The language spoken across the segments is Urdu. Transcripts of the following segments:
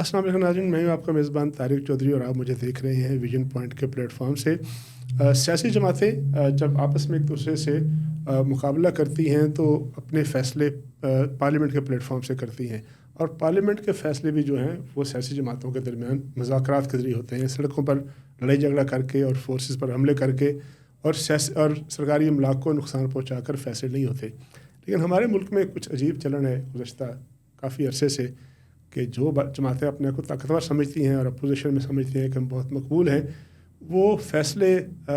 السلام علیکم ناظرین، میں ہوں آپ کا میزبان طارق چودھری اور آپ مجھے دیکھ رہے ہیں ویژن پوائنٹ کے پلیٹ فارم سے۔ سیاسی جماعتیں جب آپس میں ایک دوسرے سے مقابلہ کرتی ہیں تو اپنے فیصلے پارلیمنٹ کے پلیٹ فارم سے کرتی ہیں، اور پارلیمنٹ کے فیصلے بھی جو ہیں وہ سیاسی جماعتوں کے درمیان مذاکرات کے ذریعے ہوتے ہیں، سڑکوں پر لڑائی جھگڑا کر کے اور فورسز پر حملے کر کے اور سرکاری املاک کو نقصان پہنچا کر فیصلے نہیں ہوتے۔ لیکن ہمارے ملک میں کچھ عجیب چلن ہے گزشتہ کافی عرصے سے کہ جو جماعتیں اپنے کو طاقتور سمجھتی ہیں اور اپوزیشن میں سمجھتی ہیں کہ ہم بہت مقبول ہیں، وہ فیصلے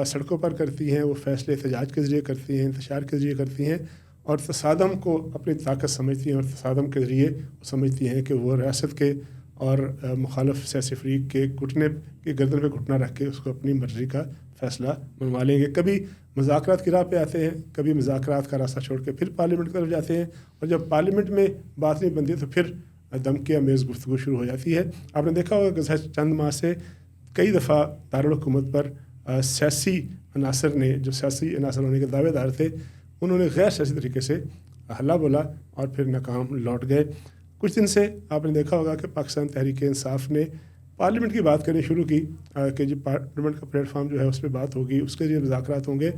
سڑکوں پر کرتی ہیں، وہ فیصلے احتجاج کے ذریعے کرتی ہیں، انتشار کے ذریعے کرتی ہیں، اور تصادم کو اپنی طاقت سمجھتی ہیں، اور تصادم کے ذریعے سمجھتی ہیں کہ وہ ریاست کے اور مخالف سیاسی فریق کے گھٹنے کے گردن پہ گھٹنا رکھ کے اس کو اپنی مرضی کا فیصلہ منوا لیں گے۔ کبھی مذاکرات کی راہ پہ آتے ہیں، کبھی مذاکرات کا راستہ چھوڑ کے پھر پارلیمنٹ کی طرف جاتے ہیں، اور جب پارلیمنٹ میں بات نہیں بنتی تو پھر دھمکی آمیز گفتگو شروع ہو جاتی ہے۔ آپ نے دیکھا ہوگا کہ چند ماہ سے کئی دفعہ دارالحکومت پر سیاسی عناصر نے، جو سیاسی عناصر ہونے کے دعوے دار تھے، انہوں نے غیر سیاسی طریقے سے حلہ بولا اور پھر ناکام لوٹ گئے۔ کچھ دن سے آپ نے دیکھا ہوگا کہ پاکستان تحریک انصاف نے پارلیمنٹ کی بات کرنی شروع کی کہ جو پارلیمنٹ کا پلیٹ فارم جو ہے اس پہ بات ہوگی، اس کے ذریعے مذاکرات ہوں گے،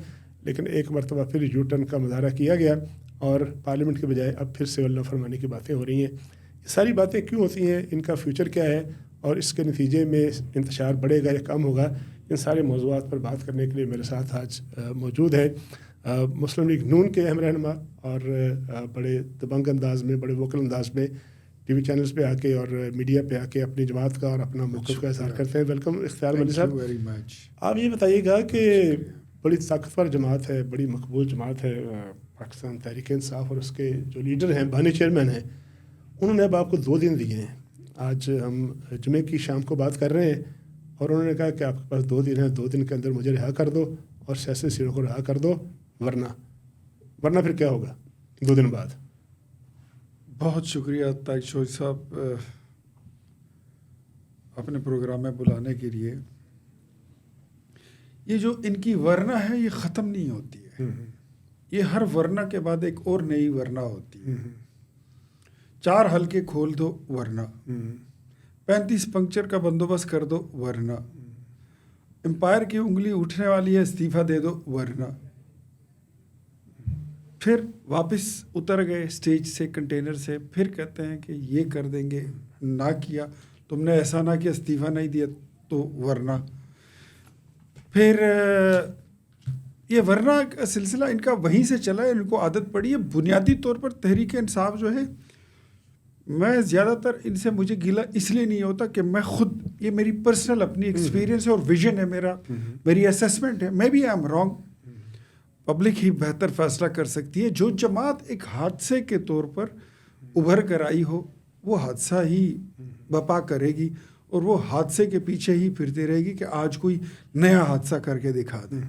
لیکن ایک مرتبہ پھر یو ٹرن کا مظاہرہ کیا گیا اور پارلیمنٹ کے بجائے اب پھر سول نافرمانی کی باتیں ہو رہی ہیں۔ یہ ساری باتیں کیوں ہوتی ہیں، ان کا فیوچر کیا ہے، اور اس کے نتیجے میں انتشار بڑھے گا یا کم ہوگا؟ ان سارے موضوعات پر بات کرنے کے لیے میرے ساتھ آج موجود ہے مسلم لیگ نون کے اہم رہنما اور بڑے دبنگ انداز میں، بڑے ووکل انداز میں ٹی وی چینلز پہ آ کے اور میڈیا پہ آ کے اپنی جماعت کا اور اپنا موقف کا اظہار کرتے ہیں۔ ویلکم اختیار ملی صاحب۔ آپ یہ بتائیے گا کہ بڑی طاقتور جماعت ہے، بڑی مقبول جماعت ہے پاکستان تحریک انصاف، اور اس کے جو لیڈر ہیں، بانی چیئرمین ہیں، انہوں نے اب آپ کو 2 دن دیے ہیں۔ آج ہم جمعے کی شام کو بات کر رہے ہیں اور انہوں نے کہا کہ آپ کے پاس 2 دن ہیں، 2 دن کے اندر مجھے رہا کر دو اور سیاسی سیروں کو رہا کر دو، ورنہ پھر کیا ہوگا 2 دن بعد؟ بہت شکریہ طارق چودھری صاحب اپنے پروگرام میں بلانے کے لیے۔ یہ جو ان کی ورنہ ہے یہ ختم نہیں ہوتی ہے، یہ ہر ورنہ کے بعد ایک اور نئی ورنہ ہوتی ہے۔ 4 حلقے کھول دو ورنہ، 35 پنکچر کا بندوبست کر دو ورنہ، امپائر کی انگلی اٹھنے والی ہے استعفیٰ دے دو ورنہ، پھر واپس اتر گئے اسٹیج سے، کنٹینر سے، پھر کہتے ہیں کہ یہ کر دیں گے، نہ کیا، تم نے ایسا نہ کیا، استعفیٰ نہیں دیا تو ورنہ۔ پھر یہ ورنہ کا سلسلہ ان کا وہیں سے چلا ہے، ان کو عادت پڑی ہے۔ بنیادی طور پر تحریک انصاف جو ہے، میں زیادہ تر ان سے مجھے گلا اس لیے نہیں ہوتا کہ میں خود، یہ میری پرسنل اپنی ایکسپیرینس ہے اور ویژن ہے میرا، میری اسیسمنٹ ہے، میں بھی آئی ایم رانگ، پبلک ہی بہتر فیصلہ کر سکتی ہے۔ جو جماعت ایک حادثے کے طور پر ابھر کر آئی ہو، وہ حادثہ ہی بپا کرے گی اور وہ حادثے کے پیچھے ہی پھرتی رہے گی کہ آج کوئی نیا حادثہ کر کے دکھا دے۔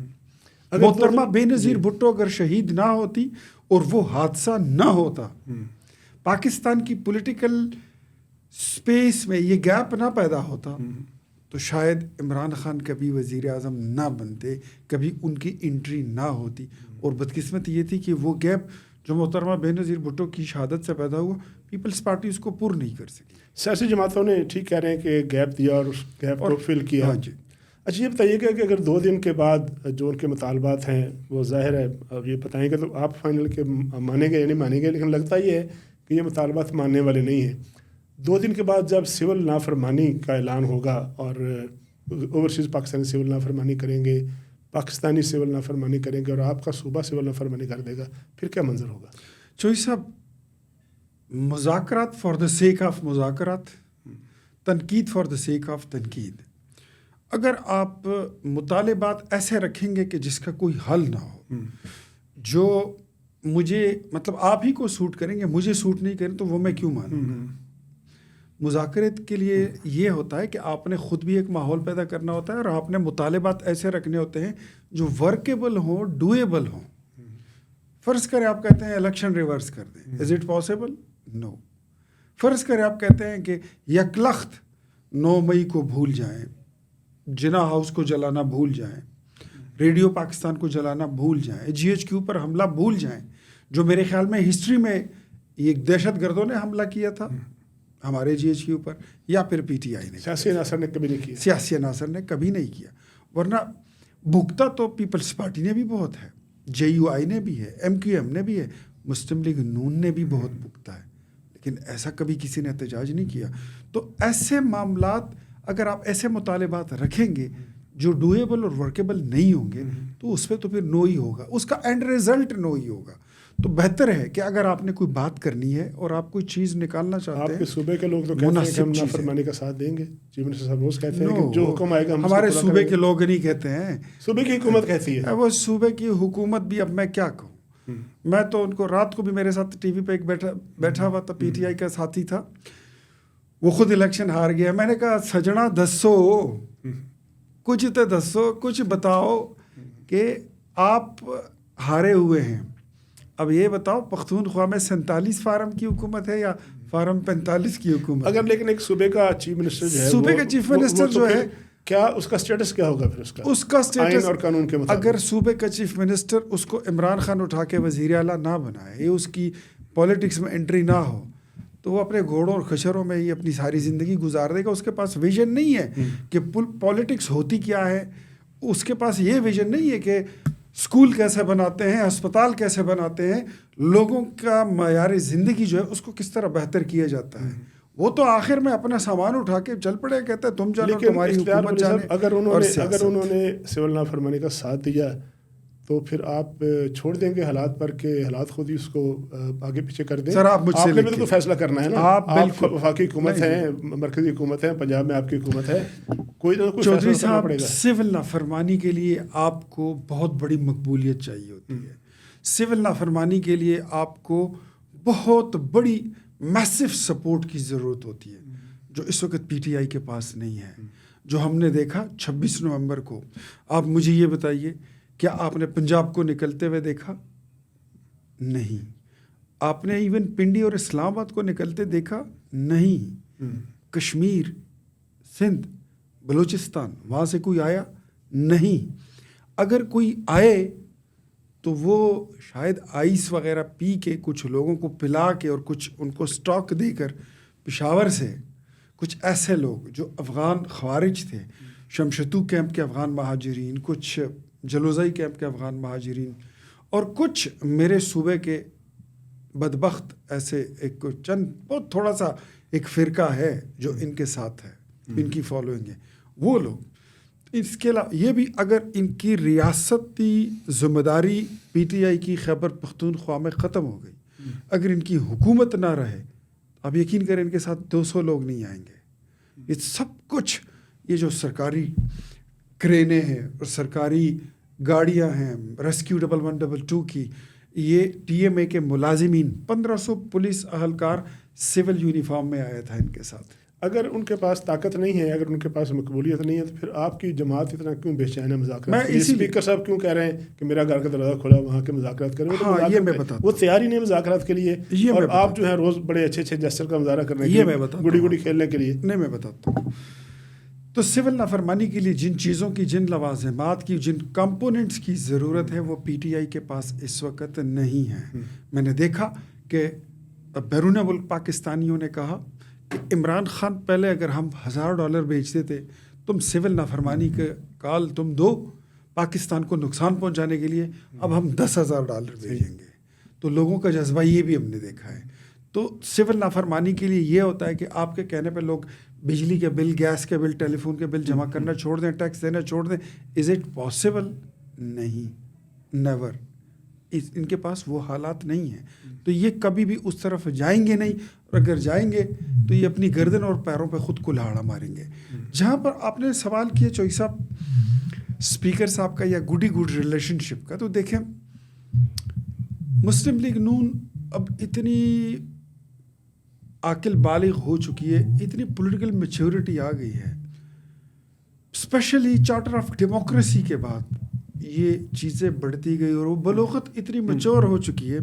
محترمہ بے نظیر بھٹو اگر شہید نہ ہوتی اور وہ حادثہ نہ ہوتا، پاکستان کی پولیٹیکل سپیس میں یہ گیپ نہ پیدا ہوتا، تو شاید عمران خان کبھی وزیر اعظم نہ بنتے، کبھی ان کی انٹری نہ ہوتی۔ اور بدقسمتی یہ تھی کہ وہ گیپ جو محترمہ بے نظیر بھٹو کی شہادت سے پیدا ہوا، پیپلز پارٹی اس کو پر نہیں کر سکی۔ سیاسی جماعتوں نے ٹھیک کہہ رہے ہیں کہ گیپ دیا اور اس گیپ کو فل کیا۔ ہاں جی۔ اچھا، یہ بتائیے کہ اگر 2 دن کے بعد جو ان کے مطالبات ہیں وہ ظاہر ہے، اب یہ بتائیں گے تو آپ فائنل کے مانیں گے یا نہیں مانیں گے، لیکن لگتا یہ ہے کہ یہ مطالبات ماننے والے نہیں ہیں۔ 2 دن کے بعد جب سول نافرمانی کا اعلان ہوگا اور اوورسیز پاکستانی سول نافرمانی کریں گے، پاکستانی سول نافرمانی کریں گے، اور آپ کا صوبہ سول نافرمانی کر دے گا، پھر کیا منظر ہوگا؟ چودھری صاحب، مذاکرات فار دا سیک آف مذاکرات، تنقید فار دا سیک آف تنقید۔ اگر آپ مطالبات ایسے رکھیں گے کہ جس کا کوئی حل نہ ہو، جو مجھے مطلب آپ ہی کو سوٹ کریں گے، مجھے سوٹ نہیں کریں، تو وہ میں کیوں مانوں گا؟ مذاکرات کے لیے یہ ہوتا ہے کہ آپ نے خود بھی ایک ماحول پیدا کرنا ہوتا ہے، اور آپ نے مطالبات ایسے رکھنے ہوتے ہیں جو ورکیبل ہوں، ڈویبل ہوں۔ فرض کریں آپ کہتے ہیں الیکشن ریورس کر دیں، از اٹ پاسبل؟ نو۔ فرض کریں آپ کہتے ہیں کہ یکلخت 9 مئی کو بھول جائیں، جناح ہاؤس کو جلانا بھول جائیں، ریڈیو پاکستان کو جلانا بھول جائیں، GHQ پر حملہ بھول جائیں، جو میرے خیال میں ہسٹری میں یہ دہشت گردوں نے حملہ کیا تھا، ہمارے جی ایچ کے اوپر یا پھر پی ٹی آئی نے. سیاسی عناصر نے کبھی نہیں کیا. سیاسی عناصر نے کبھی نہیں کیا. ورنہ بھگتا تو پیپلز پارٹی نے بھی بہت ہے, جے یو آئی نے بھی ہے, ایم کیو ایم نے بھی ہے, مسلم لیگ نون نے بھی بہت بھگتا ہے, لیکن ایسا کبھی کسی نے احتجاج نہیں کیا. تو ایسے معاملات اگر آپ ایسے مطالبات رکھیں گے جو ڈویبل اور ورکیبل نہیں ہوں گے تو اس پہ تو پھر نو ہی ہوگا, اس کا اینڈ رزلٹ نو ہی ہوگا. تو بہتر ہے کہ اگر آپ نے کوئی بات کرنی ہے اور آپ کوئی چیز نکالنا چاہتے ہیں. آپ کے صوبے کے لوگ تو کہتے ہیں کہ ہم نافرمانی کا ساتھ دیں گے. چیف منسٹر صاحب روز کہتے ہیں کہ جو حکم آئے گا ہمارے صوبے کے لوگ نہیں کہتے ہیں, صوبے کی حکومت کہتی ہے. وہ صوبے کی حکومت بھی, اب میں کیا کہوں, میں تو ان کو رات کو بھی میرے ساتھ ٹی وی پہ ایک بیٹھا ہوا تھا, پی ٹی آئی کا ساتھی تھا, وہ خود الیکشن ہار گیا. میں نے کہا سجنا دسو, کچھ تو دسو, کچھ بتاؤ کہ آپ ہارے ہوئے ہیں. اب یہ بتاؤ پختونخوا میں 47 فارم کی حکومت ہے یا فارم 45 کی حکومت؟ اگر لیکن ایک صوبے کا چیف منسٹر جو ہے, صوبے کا چیف منسٹر جو ہے, کیا اس کا سٹیٹس کیا ہوگا پھر اس کا آئین اور قانون کے مطابق؟ اگر صوبے کا چیف منسٹر اس کو عمران خان اٹھا کے وزیر اعلیٰ نہ بنائے, یہ اس کی پالیٹکس میں انٹری نہ ہو, تو وہ اپنے گھوڑوں اور خچروں میں ہی اپنی ساری زندگی گزار دے گا. اس کے پاس ویژن نہیں ہے کہ پالیٹکس ہوتی کیا ہے. اس کے پاس یہ ویژن نہیں ہے کہ اسکول کیسے بناتے ہیں, ہسپتال کیسے بناتے ہیں, لوگوں کا معیار زندگی جو ہے اس کو کس طرح بہتر کیا جاتا ہے. وہ تو آخر میں اپنا سامان اٹھا کے چل پڑے, کہتے ہیں تم جانو تمہاری حکومت جانے. اگر انہوں نے سول نافرمانی کا ساتھ دیا تو پھر آپ چھوڑ دیں گے حالات پر کہ حالات خود ہی اس کو آگے پیچھے کر دیں؟ سر آپ مجھ سے آپ نے بھی تو فیصلہ کرنا ہے نا. آپ وفاقی حکومت ہے, مرکزی حکومت ہے, پنجاب میں آپ کی حکومت ہے, کوئی نہ کوئی چودھری فیصلہ کرنا پڑے گا. سول نافرمانی کے لیے آپ کو بہت بڑی مقبولیت چاہیے ہوتی ہے. سول نافرمانی کے لیے آپ کو بہت بڑی میسو سپورٹ کی ضرورت ہوتی ہے, جو اس وقت پی ٹی آئی کے پاس نہیں ہے. جو ہم نے دیکھا 26 نومبر کو, آپ مجھے یہ بتائیے کیا آپ نے پنجاب کو نکلتے ہوئے دیکھا؟ نہیں. آپ نے ایون پنڈی اور اسلام آباد کو نکلتے دیکھا؟ نہیں. کشمیر, سندھ, بلوچستان, وہاں سے کوئی آیا؟ نہیں. اگر کوئی آئے تو وہ شاید آئس وغیرہ پی کے, کچھ لوگوں کو پلا کے اور کچھ ان کو اسٹاک دے کر, پشاور سے کچھ ایسے لوگ جو افغان خوارج تھے, شمشتو کیمپ کے افغان مہاجرین, کچھ جلوزائی کیمپ کے افغان مہاجرین, اور کچھ میرے صوبے کے بدبخت ایسے ایک چند بہت تھوڑا سا ایک فرقہ ہے جو ان کے ساتھ ہے, ان کی فالوئنگ ہے, وہ لوگ. اس کے علاوہ یہ بھی اگر ان کی ریاستی ذمہ داری پی ٹی آئی کی خیبر پختونخوا میں ختم ہو گئی, اگر ان کی حکومت نہ رہے, آپ یقین کریں ان کے ساتھ 200 لوگ نہیں آئیں گے. یہ سب کچھ, یہ جو سرکاری کرینے ہیں اور سرکاری گاڑیاں ہیں, ریسکیو 1112 کی, یہ ٹی ایم اے کے ملازمین 1500 پولیس اہلکار سول یونیفارم میں آیا تھا ان کے ساتھ. اگر ان کے پاس طاقت نہیں ہے, اگر ان کے پاس مقبولیت نہیں ہے, تو پھر آپ کی جماعت اتنا کیوں بے چین ہے مذاکرات؟ اسپیکر صاحب کیوں کہہ رہے ہیں کہ میرا گھر کا دروازہ کھلا, وہاں کے مذاکرات کریں؟ ہاں, یہ میں بتاتا ہوں, وہ تیار ہی نہیں مذاکرات کے لیے, اور آپ جو ہے روز بڑے اچھے اچھے جسٹر کا مظاہرہ کرنے کے لیے, گڑی گڑی کھیلنے کے لیے. نہیں, میں بتاتا ہوں. تو سول نافرمانی کے لیے جن چیزوں کی, جن لوازمات کی, جن کمپوننٹس کی ضرورت ہے, وہ پی ٹی آئی کے پاس اس وقت نہیں ہے. میں نے دیکھا کہ بیرون ملک پاکستانیوں نے کہا کہ عمران خان پہلے اگر ہم $1000 بیچتے تھے, تم سول نافرمانی کا کال تم دو پاکستان کو نقصان پہنچانے کے لیے, اب ہم $10,000 بھیجیں گے. تو لوگوں کا جذبہ یہ بھی ہم نے دیکھا ہے. تو سول نافرمانی کے لیے یہ ہوتا ہے کہ آپ کے کہنے پہ لوگ بجلی کے بل, گیس کے بل, ٹیلی فون کے بل جمع کرنا چھوڑ دیں, ٹیکس دینا چھوڑ دیں. Is it possible? نہیں, نیور. ان کے پاس وہ حالات نہیں ہیں, تو یہ کبھی بھی اس طرف جائیں گے نہیں, اور اگر جائیں گے تو یہ اپنی گردن اور پیروں پہ خود کلہاڑا ماریں گے. جہاں پر آپ نے سوال کیا چوئی صاحب, اسپیکر صاحب کا یا گڈ ریلیشن شپ کا, تو دیکھیں مسلم لیگ نون اب اتنی عاقل بالغ ہو چکی ہے, اتنی پولیٹیکل میچورٹی آ گئی ہے, اسپیشلی چارٹر آف ڈیموکریسی کے بعد یہ چیزیں بڑھتی گئی اور وہ بلوغت اتنی میچور ہو چکی ہے.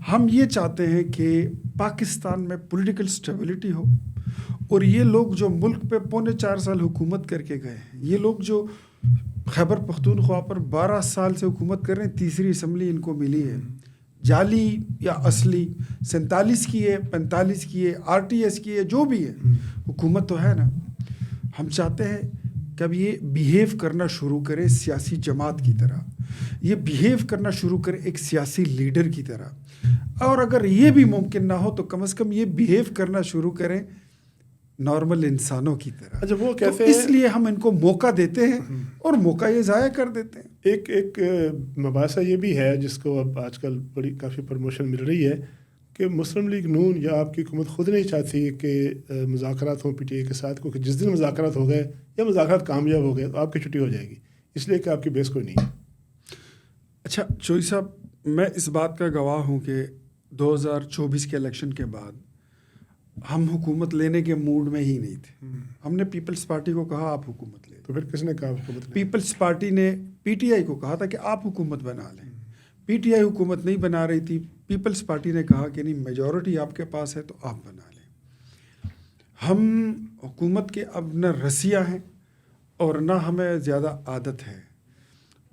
ہم یہ چاہتے ہیں کہ پاکستان میں پولیٹیکل اسٹیبلٹی ہو, اور یہ لوگ جو ملک پہ 4.25 سال حکومت کر کے گئے ہیں, یہ لوگ جو خیبر پختونخوا پر 12 سال سے حکومت کر رہے ہیں, تیسری اسمبلی ان کو ملی ہے, جعلی یا اصلی 47 کی ہے، 45 کی ہے، RTS کی ہے، جو بھی ہے، حکومت تو ہے نا. ہم چاہتے ہیں کہ اب یہ بیہیو کرنا شروع کرے سیاسی جماعت کی طرح، یہ بیہیو کرنا شروع کرے ایک سیاسی لیڈر کی طرح، اور اگر یہ بھی ممکن نہ ہو تو کم از کم یہ بیہیو کرنا شروع کریں نارمل انسانوں کی طرح. اچھا وہ تو کہتے ہیں اس لیے ہم ان کو موقع دیتے ہیں اور موقع یہ ضائع کر دیتے ہیں. ایک مباحثہ یہ بھی ہے جس کو اب آج کل بڑی کافی پروموشن مل رہی ہے کہ مسلم لیگ نون یا آپ کی حکومت خود نہیں چاہتی کہ مذاکرات ہوں PTI کے ساتھ، کیونکہ جس دن مذاکرات ہو گئے یا مذاکرات کامیاب ہو گئے تو آپ کی چھٹی ہو جائے گی، اس لیے کہ آپ کی بیس کوئی نہیں ہے. اچھا چوئی صاحب، میں اس بات کا گواہ ہوں کہ 2024 کے الیکشن کے بعد ہم حکومت لینے کے موڈ میں ہی نہیں تھے. ہم نے پیپلز پارٹی کو کہا آپ حکومت لیں. تو پھر کس نے کہا حکومت لیں؟ پیپلز پارٹی نے PTI کو کہا تھا کہ آپ حکومت بنا لیں. PTI حکومت نہیں بنا رہی تھی. پیپلز پارٹی نے کہا کہ نہیں، میجورٹی آپ کے پاس ہے تو آپ بنا لیں. ہم حکومت کے اب نہ رسیہ ہیں اور نہ ہمیں زیادہ عادت ہے،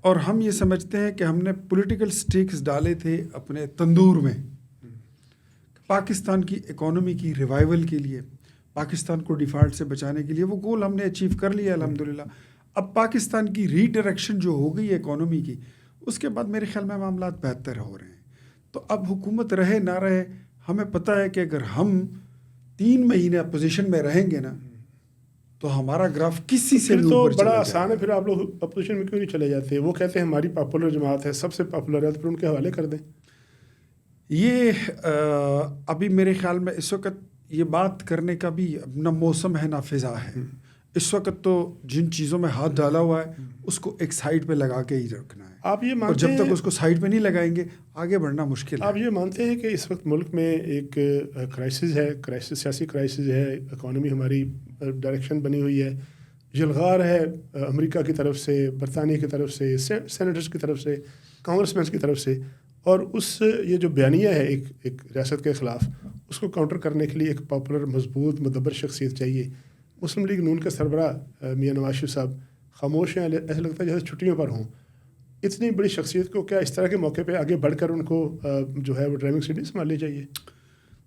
اور ہم یہ سمجھتے ہیں کہ ہم نے پولیٹیکل سٹیکس ڈالے تھے اپنے تندور میں پاکستان کی اکانومی کی ریوائول کے لیے، پاکستان کو ڈیفالٹ سے بچانے کے لیے. وہ گول ہم نے اچیو کر لیا الحمدللہ. اب پاکستان کی ری ڈائریکشن جو ہو گئی ہے اکانومی کی، اس کے بعد میرے خیال میں معاملات بہتر ہو رہے ہیں. تو اب حکومت رہے نہ رہے، ہمیں پتہ ہے کہ اگر ہم 3 مہینے اپوزیشن میں رہیں گے نا تو ہمارا گراف کسی سے بھی اوپر تو بڑا آسان ہے. پھر آپ لوگ اپوزیشن میں کیوں نہیں چلے جاتے؟ وہ کہتے ہیں ہماری پاپولر جماعت ہے، سب سے پاپولر ہے، تو پھر ان کے حوالے کر دیں. یہ ابھی میرے خیال میں اس وقت یہ بات کرنے کا بھی نہ موسم ہے نہ فضا ہے. اس وقت تو جن چیزوں میں ہاتھ ڈالا ہوا ہے اس کو ایک سائڈ پہ لگا کے ہی رکھنا ہے. آپ یہ اور مانتے جب ہیں، تک اس کو سائڈ پہ نہیں لگائیں گے آگے بڑھنا مشکل ہے. آپ یہ مانتے ہیں کہ اس وقت ملک میں ایک کرائسس ہے، سیاسی کرائسس ہے، اکانومی ہماری ڈائریکشن بنی ہوئی ہے، جلغار ہے امریکہ کی طرف سے، برطانیہ کی طرف سے، سینیٹرز کی طرف سے، کانگریس مینس کی طرف سے، اور یہ جو بیانیہ ہے ایک ریاست کے خلاف، اس کو کاؤنٹر کرنے کے لیے ایک پاپولر مضبوط مدبر شخصیت چاہیے. مسلم لیگ نون کے سربراہ میاں نواز شریف صاحب خاموش ہیں، ایسا لگتا ہے جیسے چھٹیوں پر ہوں. اتنی بڑی شخصیت کو کیا اس طرح کے موقع پہ آگے بڑھ کر ان کو جو ہے وہ ڈرائیونگ سیٹ سنبھالنی چاہیے؟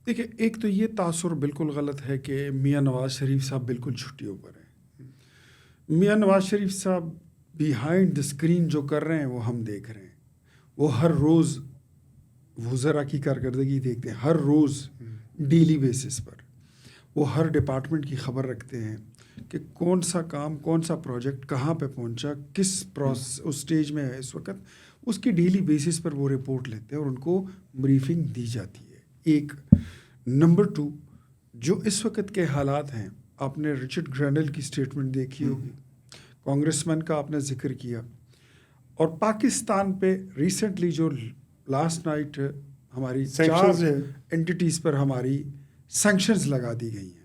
دیکھیں، ایک تو یہ تاثر بالکل غلط ہے کہ میاں نواز شریف صاحب بالکل چھٹیوں پر ہیں. میاں نواز شریف صاحب بیہائنڈ دا اسکرین جو کر رہے ہیں وہ ہم دیکھ رہے ہیں. وہ ہر روز وزراء کی کارکردگی دیکھتے ہیں، ہر روز ڈیلی بیسس پر. وہ ہر ڈپارٹمنٹ کی خبر رکھتے ہیں کہ کون سا کام، کون سا پروجیکٹ کہاں پہ پہنچا، کس اسٹیج میں ہے اس وقت. اس کی ڈیلی بیسس پر وہ رپورٹ لیتے ہیں اور ان کو بریفنگ دی جاتی ہے. ایک نمبر 2، جو اس وقت کے حالات ہیں، آپ نے رچرڈ گرینل کی اسٹیٹمنٹ دیکھی ہوگی، کانگریس مین کا آپ نے ذکر کیا، اور پاکستان پہ ریسنٹلی جو لاسٹ نائٹ ہماری 4 اینٹیز پر ہماری سینکشنز لگا دی گئی ہیں.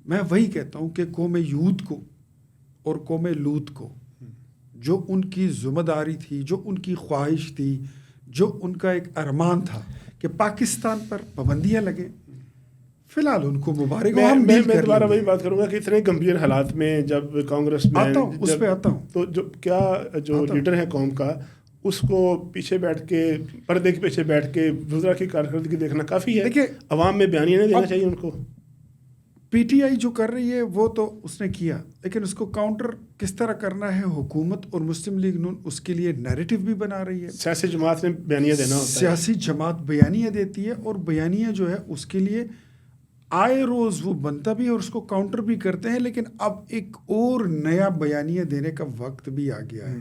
میں وہی کہتا ہوں کہ قوم یہود کو اور قوم لوط کو جو ان کی ذمہ داری تھی، جو ان کی خواہش تھی، جو ان کا ایک ارمان تھا کہ پاکستان پر پابندیاں لگیں، فی الحال ان کو مبارک ہو. میں دوبارہ وہی بات کروں گا کہ اتنے گمبھیر حالات میں جب کانگریس میں آتا ہوں تو جو لیڈر ہے قوم کا، اس کو پیچھے بیٹھ کے، پردے کے پیچھے بیٹھ کے وزراء کی کارکردگی دیکھنا کافی ہے. دیکھیے، عوام میں بیانیہ نہیں دینا چاہیے ان کو. PTI جو کر رہی ہے وہ تو اس نے کیا، لیکن اس کو کاؤنٹر کس طرح کرنا ہے حکومت اور مسلم لیگ نون اس کے لیے نیریٹو بھی بنا رہی ہے. سیاسی جماعت نے بیانیہ دینا ہوتا ہے، سیاسی جماعت بیانیہ دیتی ہے، اور بیانیہ جو ہے اس کے لیے آئے روز وہ بنتا بھی ہے اور اس کو کاؤنٹر بھی کرتے ہیں. لیکن اب ایک اور نیا بیانیہ دینے کا وقت بھی آ گیا ہے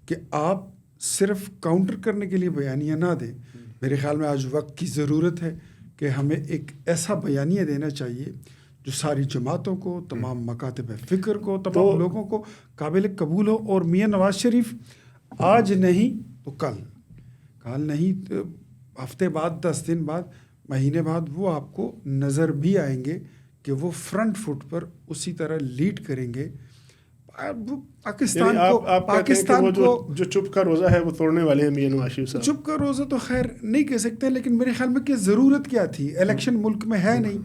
کہ آپ صرف کاؤنٹر کرنے کے لیے بیانیہ نہ دیں. میرے خیال میں آج وقت کی ضرورت ہے کہ ہمیں ایک ایسا بیانیہ دینا چاہیے جو ساری جماعتوں کو، تمام مکاتب فکر کو، تمام لوگوں کو قابل قبول ہو. اور میاں نواز شریف آج نہیں تو کل نہیں تو ہفتے بعد، 10 دن بعد، مہینے بعد وہ آپ کو نظر بھی آئیں گے کہ وہ فرنٹ فٹ پر اسی طرح لیڈ کریں گے پاکستان کو. جو چپ کا روزہ ہے وہ توڑنے والے ہیں میاں نواز شریف صاحب. چپ کا روزہ تو خیر نہیں کہہ سکتے، لیکن میرے خیال میں کہ ضرورت کیا تھی. الیکشن ملک میں ہے نہیں،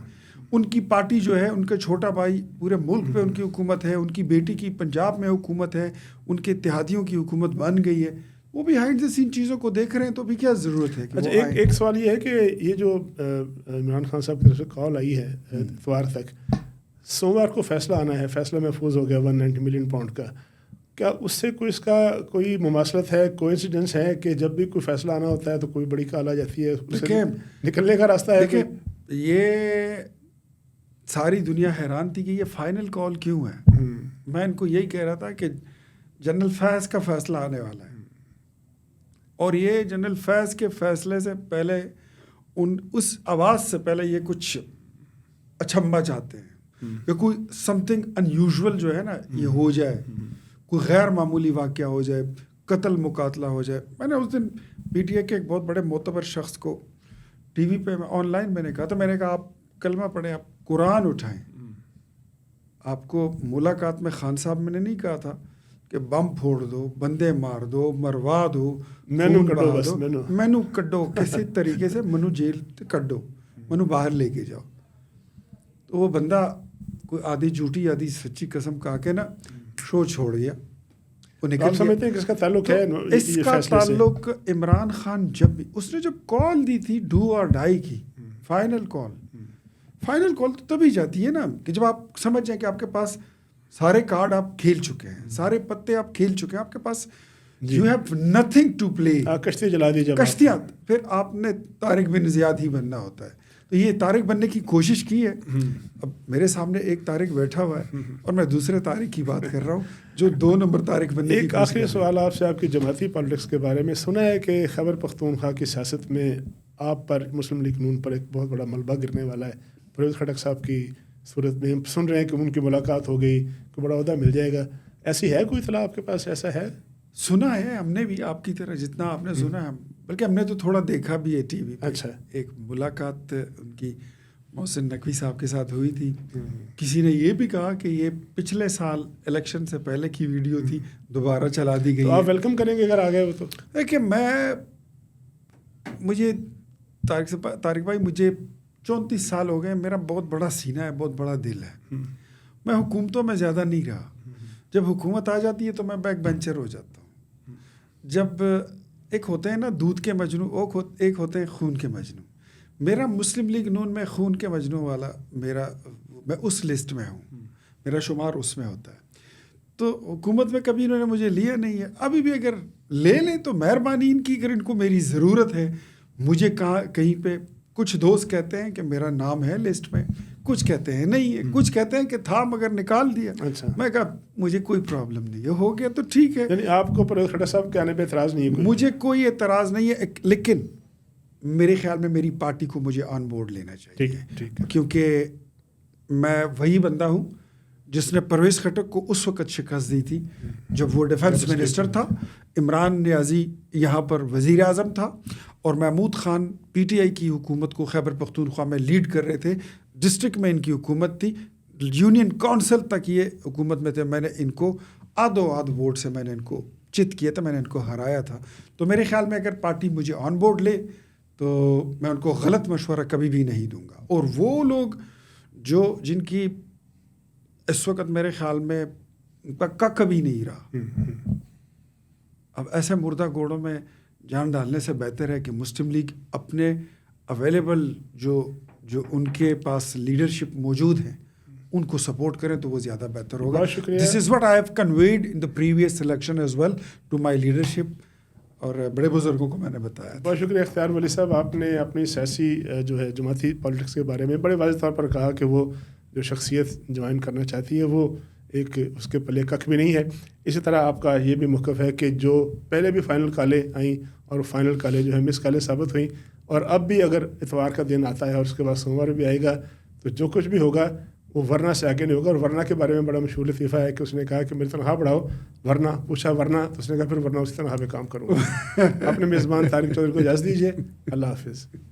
ان کی پارٹی جو ہے، ان کا چھوٹا بھائی پورے ملک پہ ان کی حکومت ہے، ان کی بیٹی کی پنجاب میں حکومت ہے، ان کے اتحادیوں کی حکومت بن گئی ہے. وہ بیہائنڈ دا سین چیزوں کو دیکھ رہے ہیں تو بھی کیا ضرورت ہے کہ اچھا ایک سوال یہ ہے کہ یہ جو عمران خان صاحب کی طرف سے کال آئی ہے اتوار تک، سوموار کو فیصلہ آنا ہے، فیصلہ محفوظ ہو گیا 190 ملین پاؤنڈ کا، کیا اس سے کوئی اس کا کوئی مماثلت ہے، کوئنسیڈنس ہے کہ جب بھی کوئی فیصلہ آنا ہوتا ہے تو کوئی بڑی کال آ جاتی ہے، اس سے نکلنے کا راستہ ہے؟ دیکھیں یہ ساری دنیا حیران تھی کہ یہ فائنل کال کیوں ہے. میں ان کو یہی کہہ رہا تھا کہ جنرل فیض کا فیصلہ آنے والا ہے، اور یہ جنرل فیض کے فیصلے سے پہلے اس آواز سے پہلے یہ کچھ اچھمبا چاہتے ہیں کہ کوئی سم تھنگ ان یوزول جو ہے نا یہ ہو جائے، کوئی غیر معمولی واقعہ ہو جائے، قتل مقاتلہ ہو جائے. میں نے اس دن پی ٹی آئی کے ایک بہت بڑے معتبر شخص کو ٹی وی پہ آن لائن میں نے کہا تھا، میں نے کہا آپ کلمہ پڑھیں، آپ قرآن اٹھائیں. آپ کو ملاقات میں خان صاحب میں نے نہیں کہا تھا کہ بم پھوڑ دو، بندے مار دو، مروا دو، مینو کڈو، کسی طریقے سے منو جیل کڈو، منو باہر لے کے جاؤ. تو وہ بندہ کوئی آدھی جھوٹی آدھی سچی قسم کہا کے نا شو چھوڑ گیا. آپ سمجھتے ہیں کہ اس کا تعلق ہے؟ اس کا تعلق عمران خان جب بھی اس نے جب کال دی تھی ڈو اور ڈائی کی فائنل کال تو تبھی جاتی ہے نا کہ جب آپ سمجھ جائیں کہ آپ کے پاس سارے کارڈ آپ کھیل چکے ہیں، سارے پتے آپ کھیل چکے ہیں، آپ کے پاس you have nothing to play. کشتی جلا دی، کشتیاں پھر آپ نے طارق بن زیاد ہی بننا ہوتا ہے. تو یہ طارق بننے کی کوشش کی ہے. اب میرے سامنے ایک طارق بیٹھا ہوا ہے اور میں دوسرے طارق کی بات کر رہا ہوں جو 2 نمبر طارق بننے کی. ایک آخری سوال آپ سے، آپ کی جماعتی پالیٹکس کے بارے میں سنا ہے کہ خیبر پختونخوا کی سیاست میں آپ پر، مسلم لیگ نون پر ایک بہت بڑا ملبہ گرنے والا ہے. پرویز خٹک صاحب کی صورت میں ہم سن رہے ہیں کہ ان کی ملاقات ہو گئی، کوئی بڑا عہدہ مل جائے گا، ایسی ہے کوئی اطلاع آپ کے پاس؟ ایسا ہے؟ سنا ہے ہم نے بھی آپ کی طرح، جتنا آپ نے سنا ہے، بلکہ ہم نے تو تھوڑا دیکھا بھی ہے ٹی وی پہ. اچھا، ایک ملاقات ان کی محسن نقوی صاحب کے ساتھ ہوئی تھی. کسی نے یہ بھی کہا کہ یہ پچھلے سال الیکشن سے پہلے کی ویڈیو تھی، دوبارہ چلا دی گئی. آپ ویلکم کریں گے اگر آ گئے وہ تو؟ دیکھیں مجھے طارق بھائی مجھے 34 سال ہو گئے، میرا بہت بڑا سینہ ہے، بہت بڑا دل ہے. میں حکومتوں میں زیادہ نہیں رہا. جب حکومت آ جاتی ہے تو میں بیک بینچر ہو جاتا ہوں. جب ایک ہوتے ہیں نا دودھ کے مجنو، ایک ہوتے ہیں خون کے مجنو. میرا مسلم لیگ نون میں خون کے مجنو والا میں اس لسٹ میں ہوں، میرا شمار اس میں ہوتا ہے. تو حکومت میں کبھی انہوں نے مجھے لیا نہیں ہے. ابھی بھی اگر لے لیں تو مہربانی ان کی، اگر ان کو میری ضرورت ہے. مجھے کہیں پہ کچھ دوست کہتے ہیں کہ میرا نام ہے لسٹ میں، کچھ کہتے ہیں نہیں ہے، کچھ کہتے ہیں کہ تھا مگر نکال دیا. اچھا، میں کہا مجھے کوئی پرابلم نہیں ہے، ہو گیا تو ٹھیک ہے. یعنی آپ کو پرویز خٹک صاحب کے آنے پہ اعتراض نہیں ہے؟ مجھے کوئی اعتراض نہیں ہے، لیکن میرے خیال میں میری پارٹی کو مجھے آن بورڈ لینا چاہیے. کیونکہ میں وہی بندہ ہوں جس نے پرویز خٹک کو اس وقت شکست دی تھی جب وہ ڈیفنس منسٹر تھا، عمران نیازی یہاں پر وزیر اعظم تھا، اور Mahmood Khan P T I کی حکومت کو خیبر پختونخوا میں لیڈ کر رہے تھے. ڈسٹرکٹ میں ان کی حکومت تھی، یونین کونسل تک یہ حکومت میں تھے. میں نے ان کو آدھ ووٹ سے میں نے ان کو چت کیا تھا، میں نے ان کو ہرایا تھا. تو میرے خیال میں اگر پارٹی مجھے آن بورڈ لے تو میں ان کو غلط مشورہ کبھی بھی نہیں دوں گا. اور وہ لوگ جن کی اس وقت میرے خیال میں کبھی نہیں رہا، اب ایسے مردہ گھوڑوں میں جان ڈالنے سے بہتر ہے کہ مسلم لیگ اپنے اویلیبل جو ان کے پاس لیڈرشپ موجود ہیں ان کو سپورٹ کریں تو وہ زیادہ بہتر ہوگا. This is what I have conveyed in the previous election as well to my leadership, اور بڑے بزرگوں کو میں نے بتایا. بہت شکریہ اختیار ولی صاحب، آپ نے اپنی سیاسی جو ہے جماعتی پالیٹکس کے بارے میں بڑے واضح طور پر کہا کہ وہ جو شخصیت جوائن کرنا چاہتی ہے وہ ایک اس کے پلے ککھ بھی نہیں ہے. اسی طرح آپ کا یہ بھی موقف ہے کہ جو پہلے بھی فائنل کالیں آئیں اور فائنل کالیں جو ہے مس کالیں ثابت ہوئیں، اور اب بھی اگر اتوار کا دن آتا ہے اور اس کے بعد سوموار بھی آئے گا تو جو کچھ بھی ہوگا وہ ورنہ سے آگے نہیں ہوگا. اور ورنہ کے بارے میں بڑا مشہور لطیفہ ہے کہ اس نے کہا کہ میری تنخواہ بڑھاؤ، ورنہ پوچھا ورنہ، تو اس نے کہا پھر ورنہ اسی تنخواہ پہ کام کروں. اپنے میزبان طارق چودھری کو اجازت دیجیے. اللہ حافظ.